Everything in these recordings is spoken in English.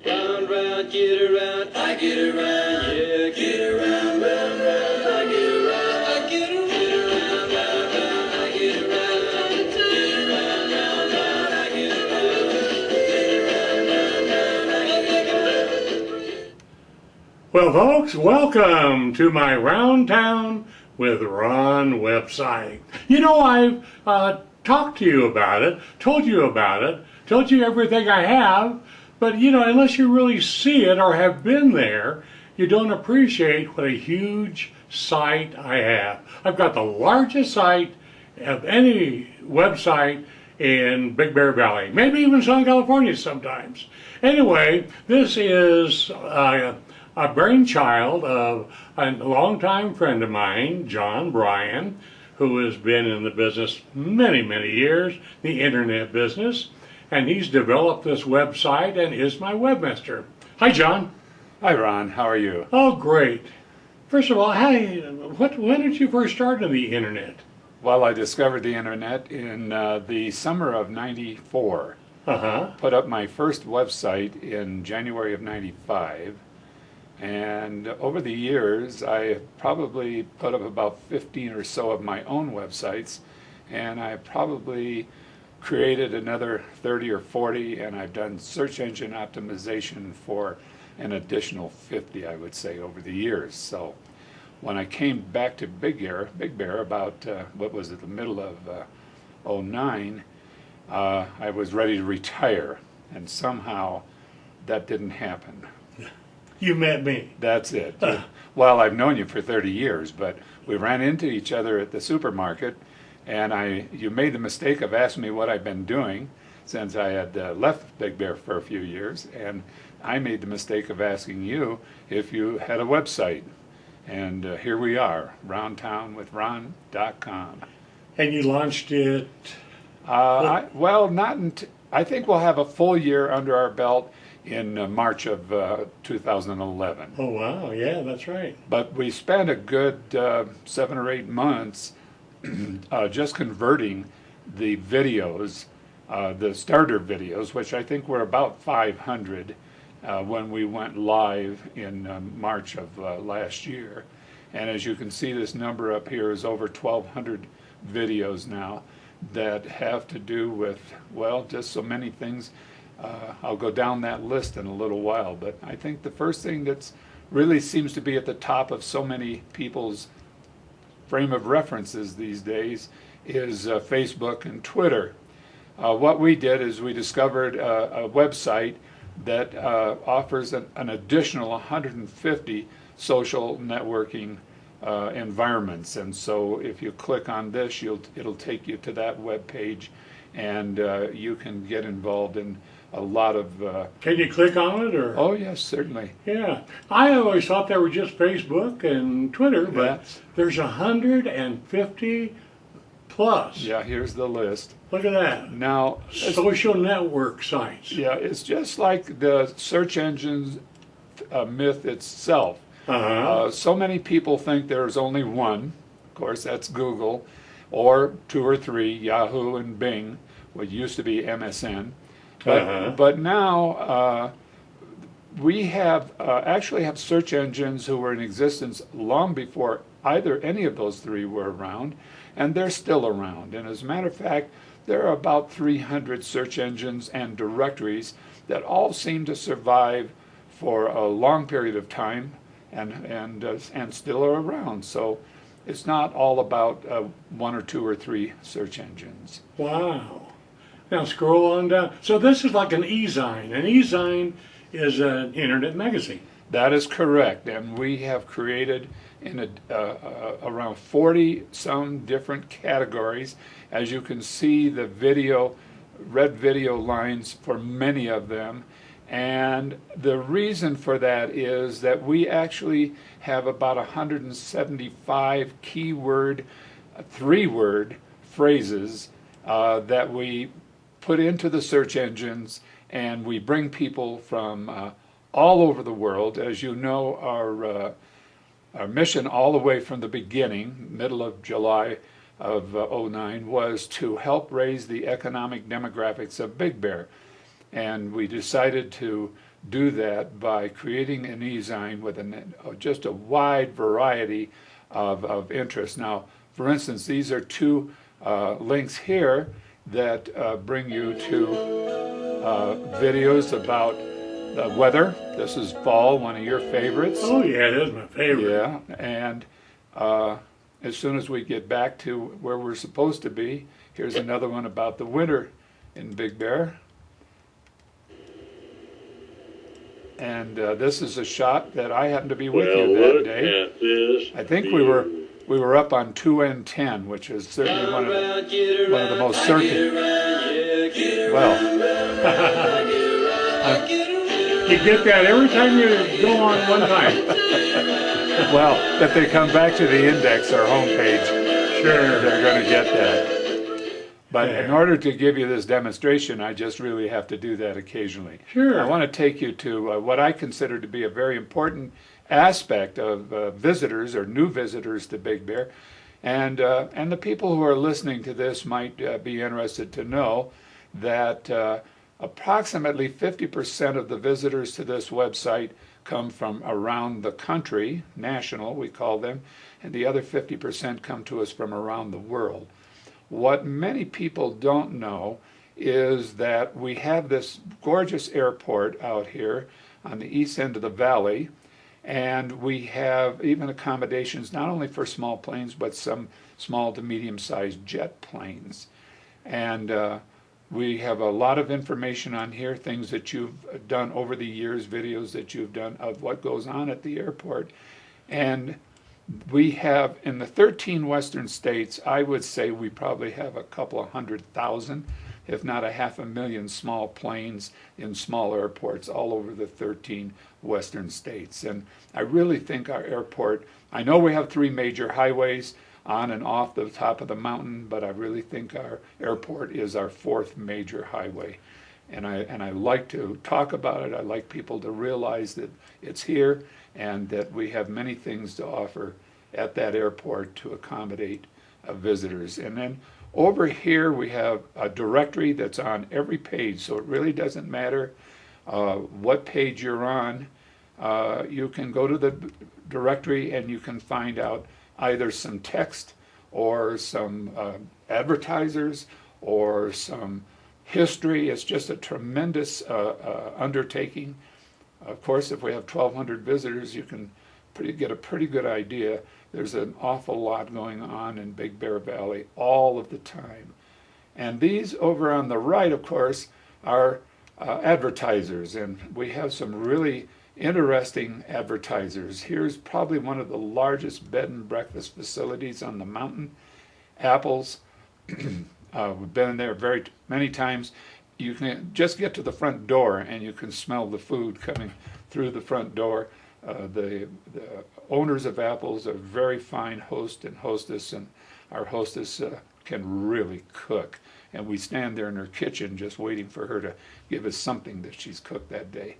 Round, round, get around, I get around, yeah, get around, round, round, I get around, I get around, round, round, I get around, get around, round, round, I get around, get around, round, round, I get around. Well, folks, welcome to my Round Town with Ron website. You know, I've talked to you about it, told you about it, told you everything I have, but you know, unless you really see it or have been there, you don't appreciate what a huge site I have. I've got the largest site of any website in Big Bear Valley, maybe even Southern California sometimes. Anyway, this is a brainchild of a longtime friend of mine, John Bryan, who has been in the business many, many years, the internet business, and he's developed this website and is my webmaster. Hi, John. Hi, Ron. How are you? Oh, great. First of all, when did you first start on the internet? Well, I discovered the internet in the summer of '94. Put up my first website in January of '95. And over the years, I probably put up about 15 or so of my own websites, and I probably created another 30 or 40, and I've done search engine optimization for an additional 50, I would say, over the years. So when I came back to Big Bear about, what was it, the middle of '09, I was ready to retire, and somehow that didn't happen. You met me. That's it. Well, I've known you for 30 years, but we ran into each other at the supermarket, and you made the mistake of asking me what I've been doing since I had left Big Bear for a few years, and I made the mistake of asking you if you had a website. And here we are, RoundTownWithRon.com. And you launched it? I think we'll have a full year under our belt in March of 2011. Oh, wow. Yeah, that's right. But we spent a good 7 or 8 months just converting the videos, the starter videos, which I think were about 500 when we went live in March of last year. And as you can see, this number up here is over 1,200 videos now that have to do with, well, just so many things. I'll go down that list in a little while, but I think the first thing that's really seems to be at the top of so many people's frame of references these days is Facebook and Twitter. What we did is we discovered a website that offers an additional 150 social networking environments, and so if you click on this, it'll take you to that web page, and you can get involved in a lot of... Can you click on it? Or? Oh, yes, certainly. Yeah. I always thought they were just Facebook and Twitter, but there's 150 plus. Yeah, here's the list. Look at that. Now, social network sites. Yeah, it's just like the search engines myth itself. So many people think there's only one. Of course, that's Google, or 2 or 3, Yahoo and Bing, what used to be MSN. But now we actually have search engines who were in existence long before any of those 3 were around, and they're still around. And as a matter of fact, there are about 300 search engines and directories that all seem to survive for a long period of time and still are around. So it's not all about 1 or 2 or 3 search engines. Wow. Now scroll on down. So this is like an e-zine. An e-zine is an internet magazine. That is correct, and we have created in around 40 some different categories. As you can see, the red video lines for many of them, and the reason for that is that we actually have about 175 keyword, 3-word phrases that we put into the search engines, and we bring people from all over the world. As you know, our mission all the way from the beginning, middle of July of '09, was to help raise the economic demographics of Big Bear. And we decided to do that by creating an e-zine with just a wide variety of interests. Now, for instance, these are two links here that bring you to videos about the weather. This is fall, one of your favorites. Oh yeah, that's my favorite. Yeah, and as soon as we get back to where we're supposed to be, here's another one about the winter in Big Bear. And this is a shot that I happened to be with you that day. At this I think we were up on 2N10, which is certainly one of the most circular. Well, You get that every time you go on one time. well, if they come back to the index or homepage, Sure. they're going to get that. But in Yeah. order to give you this demonstration, I just really have to do that occasionally. Sure. I want to take you to what I consider to be a very important aspect of visitors or new visitors to Big Bear. And the people who are listening to this might be interested to know that approximately 50% of the visitors to this website come from around the country, national we call them, and the other 50% come to us from around the world. What many people don't know is that we have this gorgeous airport out here on the east end of the valley, and we have even accommodations not only for small planes, but some small to medium-sized jet planes. And we have a lot of information on here, things that you've done over the years, videos that you've done of what goes on at the airport. And we have, in the 13 western states, I would say we probably have a couple of 100,000, if not a 500,000 small planes in small airports all over the 13 western states. And I really think our airport, I know we have 3 major highways on and off the top of the mountain, but I really think our airport is our 4th major highway. And I like to talk about it. I like people to realize that it's here and that we have many things to offer at that airport to accommodate visitors. And then over here we have a directory that's on every page, so it really doesn't matter what page you're on. You can go to the directory and you can find out either some text or some advertisers or some history. It's just a tremendous undertaking. Of course, if we have 1,200 visitors, you can get a pretty good idea. There's an awful lot going on in Big Bear Valley all of the time. And these over on the right, of course, are advertisers, and we have some really interesting advertisers. Here's probably one of the largest bed and breakfast facilities on the mountain. Apples. We've been there very many times. You can just get to the front door and you can smell the food coming through the front door. The owners of Apples are very fine host and hostess, and our hostess can really cook. And we stand there in her kitchen just waiting for her to give us something that she's cooked that day.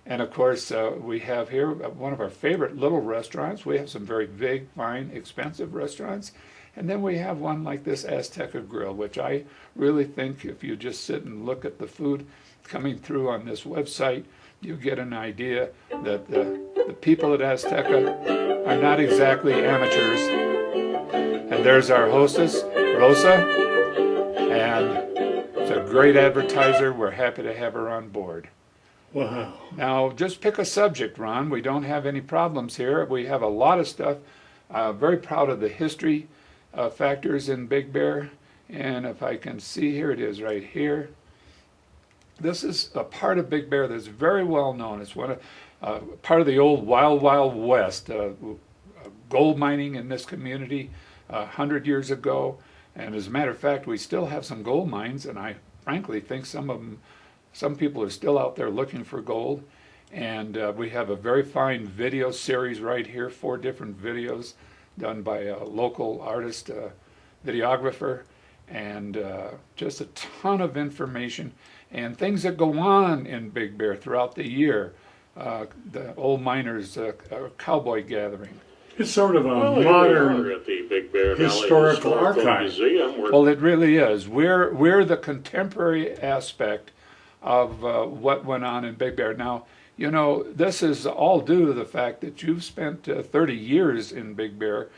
And of course, we have here one of our favorite little restaurants. We have some very big, fine, expensive restaurants. And then we have one like this Azteca Grill, which I really think if you just sit and look at the food coming through on this website, you get an idea that the people at Azteca are not exactly amateurs. And there's our hostess, Rosa, and it's a great advertiser. We're happy to have her on board. Wow. Now, just pick a subject, Ron. We don't have any problems here. We have a lot of stuff. Very proud of the history factors in Big Bear. And if I can see, here it is right here. This is a part of Big Bear that's very well known. It's one of part of the old Wild Wild West. Gold mining in this community 100 years ago. And as a matter of fact, we still have some gold mines, and I frankly think some people are still out there looking for gold. And we have a very fine video series right here, 4 different videos done by a local artist, videographer, and just a ton of information and things that go on in Big Bear throughout the year. The old miners' cowboy gathering. It's sort of a Well, modern at the Big Bear Valley historical archive. Museum. Well, it really is. We're the contemporary aspect of what went on in Big Bear. Now, you know, this is all due to the fact that you've spent 30 years in Big Bear.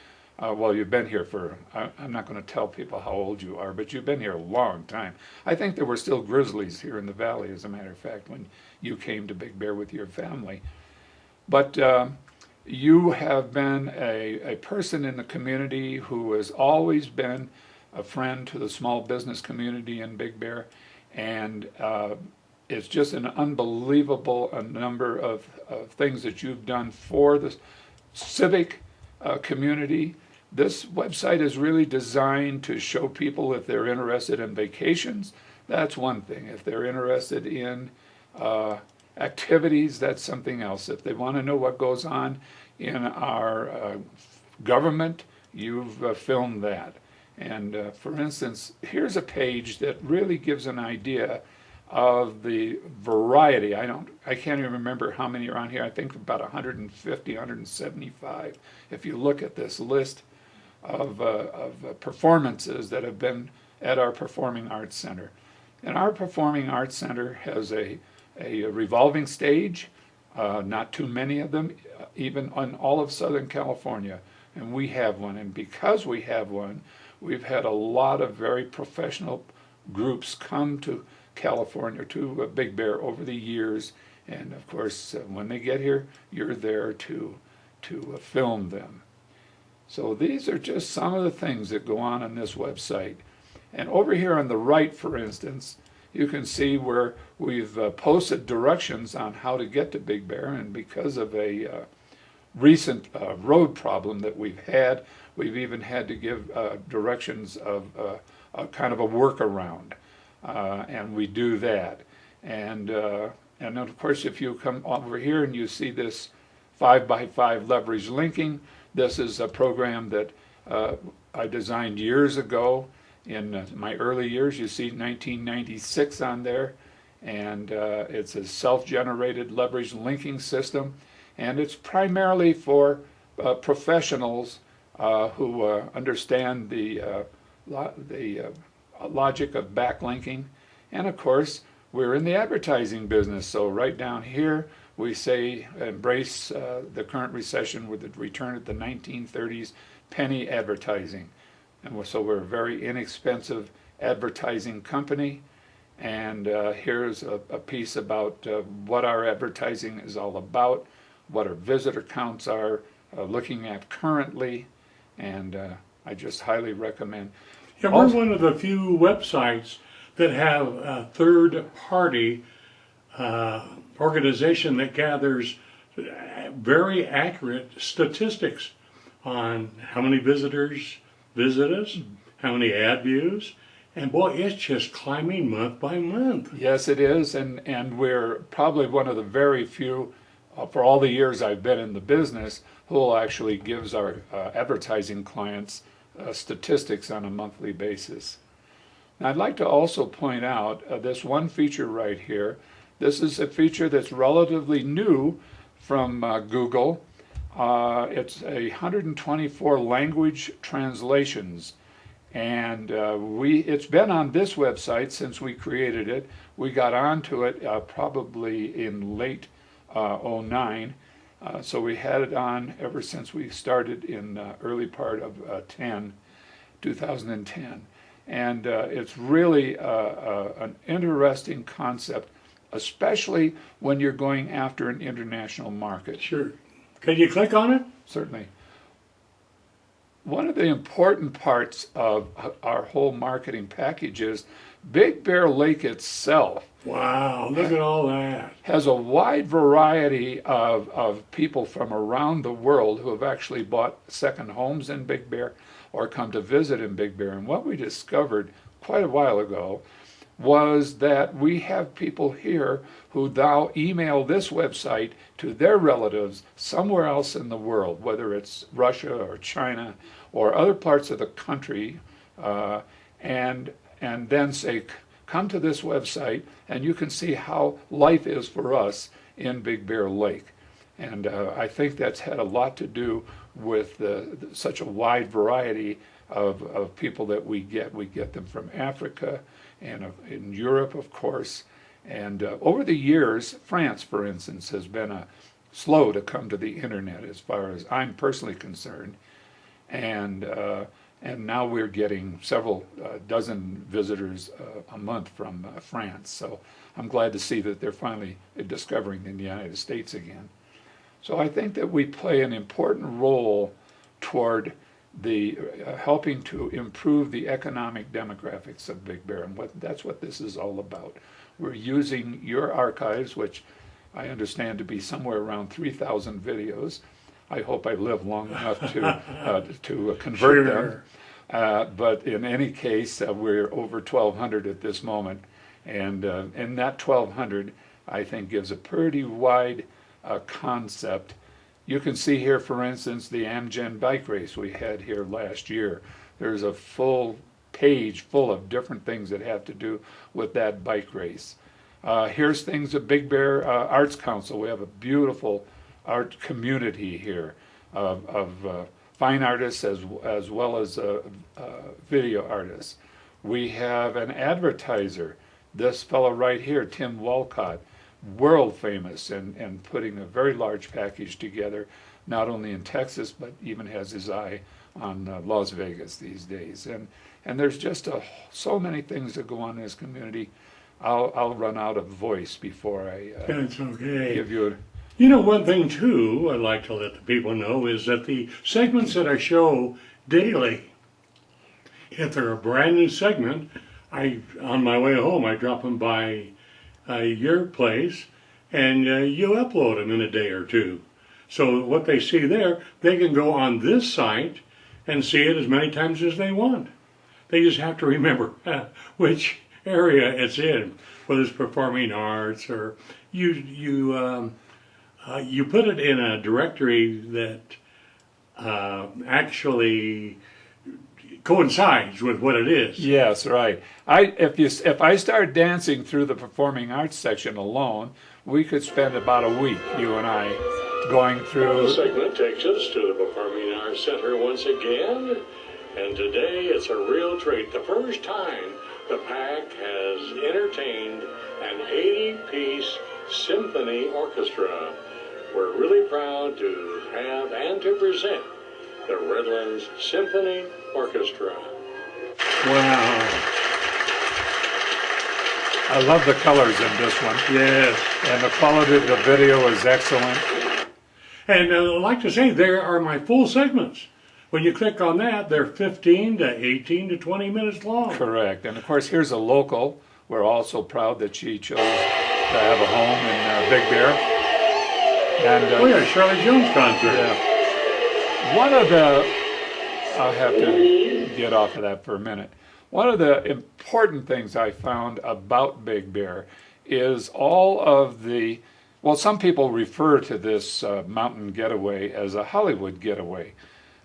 Well, you've been here for, I'm not going to tell people how old you are, but you've been here a long time. I think there were still grizzlies here in the valley, as a matter of fact, when you came to Big Bear with your family. But you have been a person in the community who has always been a friend to the small business community in Big Bear, and it's just an unbelievable number of things that you've done for the civic community. This website is really designed to show people if they're interested in vacations, that's one thing. If they're interested in activities, that's something else. If they want to know what goes on in our government, you've filmed that. And for instance, here's a page that really gives an idea of the variety. I can't even remember how many are on here. I think about 150, 175. If you look at this list of performances that have been at our Performing Arts Center. And our Performing Arts Center has a revolving stage, not too many of them, even on all of Southern California. And we have one. And because we have one, we've had a lot of very professional groups come to California, to Big Bear over the years. And of course, when they get here, you're there to film them. So these are just some of the things that go on this website. And over here on the right, for instance, you can see where we've posted directions on how to get to Big Bear. And because of a recent road problem that we've had, we've even had to give directions of a kind of a workaround. And we do that. And then of course, if you come over here and you see this 5x5 leverage linking, this is a program that I designed years ago in my early years. You see 1996 on there, and it's a self-generated leverage linking system, and it's primarily for professionals who understand the logic of backlinking. And of course, we're in the advertising business, so right down here we say embrace the current recession with the return of the 1930s penny advertising. And so we're a very inexpensive advertising company. And here's a piece about what our advertising is all about, what our visitor counts are looking at currently, and I just highly recommend. Yeah, we're one of the few websites that have a third-party organization that gathers very accurate statistics on how many visitors visit us, how many ad views, and boy, it's just climbing month by month. Yes, it is, and we're probably one of the very few, for all the years I've been in the business, who actually gives our advertising clients statistics on a monthly basis. Now, I'd like to also point out this one feature right here. This is a feature that's relatively new from Google. It's 124 language translations, and it's been on this website since we created it. We got onto it probably in late '09, so we had it on ever since we started in early part of 2010. And it's really an interesting concept, especially when you're going after an international market. Sure. Can you click on it? Certainly. One of the important parts of our whole marketing package is Big Bear Lake itself. Wow, look at all that. Has a wide variety of people from around the world who have actually bought second homes in Big Bear or come to visit in Big Bear. And what we discovered quite a while ago was that we have people here who now email this website to their relatives somewhere else in the world, whether it's Russia or China or other parts of the country, and then say, come to this website and you can see how life is for us in Big Bear Lake. And I think that's had a lot to do with such a wide variety of people that we get. We get them from Africa and in Europe, of course, And over the years, France, for instance, has been slow to come to the internet as far as I'm personally concerned. And now we're getting several dozen visitors a month from France. So I'm glad to see that they're finally discovering in the United States again. So I think that we play an important role toward the helping to improve the economic demographics of Big Bear, and that's what this is all about. We're using your archives, which I understand to be somewhere around 3,000 videos. I hope I live long enough to convert them. But in any case, we're over 1,200 at this moment, and that 1,200, I think, gives a pretty wide concept. You can see here, for instance, the Amgen bike race we had here last year. There's a full page full of different things that have to do with that bike race. Here's things at Big Bear Arts Council. We have a beautiful art community here of fine artists as well as video artists. We have an advertiser, this fellow right here, Tim Walcott, world famous and putting a very large package together, not only in Texas, but even has his eye on Las Vegas these days. And there's just so many things that go on in this community. I'll run out of voice before I That's okay. give you a... You know, one thing too I'd like to let the people know is that the segments that I show daily, if they're a brand new segment, on my way home I drop them by your place and you upload them in a day or two. So what they see there, they can go on this site and see it as many times as they want. They just have to remember which area it's in, whether it's performing arts or you put it in a directory that actually coincides with what it is. Yes, right. If I start dancing through the performing arts section alone, we could spend about a week, you and I, going through... The segment takes us to the Performing Arts Center once again, and today it's a real treat. The first time the PAC has entertained an 80-piece symphony orchestra. We're really proud to have and to present the Redlands Symphony Orchestra. Wow. I love the colors in this one. Yes. And the quality of the video is excellent. And I'd like to say, there are my full segments. When you click on that, they're 15 to 18 to 20 minutes long. Correct. And of course, here's a local. We're also proud that she chose to have a home in Big Bear. And, oh yeah, Shirley Jones concert. Yeah. One of the, I'll have to get off of that for a minute. One of the important things I found about Big Bear is all of the, well, some people refer to this mountain getaway as a Hollywood getaway.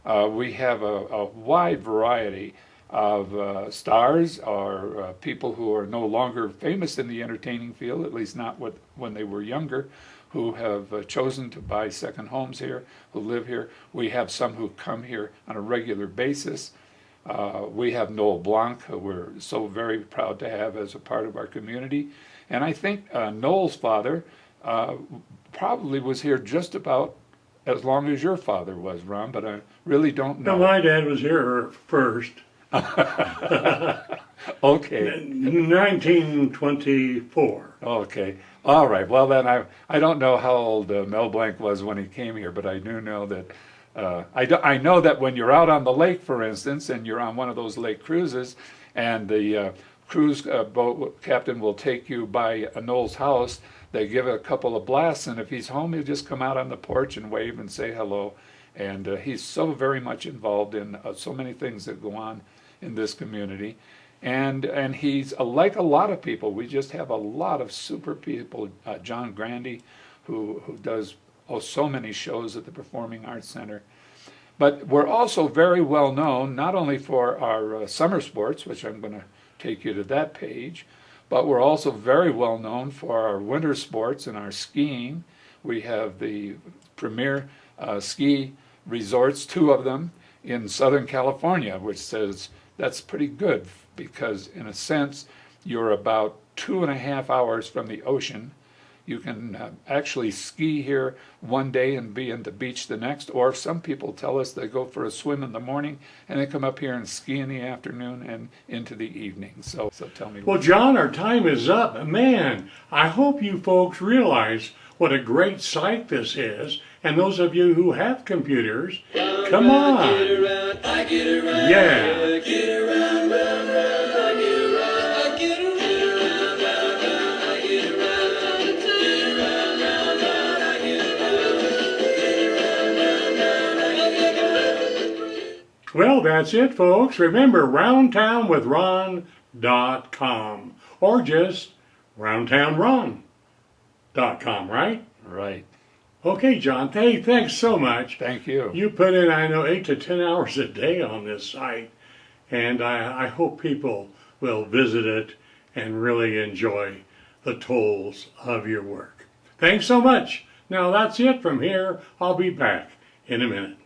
We have a wide variety of stars or people who are no longer famous in the entertaining field, at least not when they were younger, who have chosen to buy second homes here, who live here. We have some who come here on a regular basis. We have Noel Blanc, who we're so very proud to have as a part of our community. And I think Noel's father probably was here just about as long as your father was, Ron, but I really don't know. No, my dad was here first. Okay. 1924. Okay. All right. Well, then I don't know how old Mel Blanc was when he came here, but I do know that I know that when you're out on the lake, for instance, and you're on one of those lake cruises, and the cruise boat captain will take you by Noel's house, they give it a couple of blasts, and if he's home, he'll just come out on the porch and wave and say hello. And he's so very much involved in so many things that go on in this community. And he's like a lot of people. We just have a lot of super people. John Grandy, who does so many shows at the Performing Arts Center. But we're also very well known, not only for our summer sports, which I'm going to take you to that page, but we're also very well known for our winter sports and our skiing. We have the premier ski resorts, 2 of them in Southern California, which says that's pretty good because in a sense you're about 2.5 hours from the ocean. You can actually ski here one day and be in the beach the next, or some people tell us they go for a swim in the morning and they come up here and ski in the afternoon and into the evening. So tell me. Well, John, our time is up. Man, I hope you folks realize what a great site this is. And those of you who have computers, come on. I get around, Yeah. get around, round, round. I get around, I get around, round, round. I get around, get around, round, round. I get around, round, round. I get around. Well, that's it, folks. Remember, RoundTownWithRon.com or just RoundTownRon.com, right? Right. Okay, John. Hey, thanks so much. Thank you. You put in, I know, 8 to 10 hours a day on this site, and I hope people will visit it and really enjoy the tools of your work. Thanks so much. Now, that's it from here. I'll be back in a minute.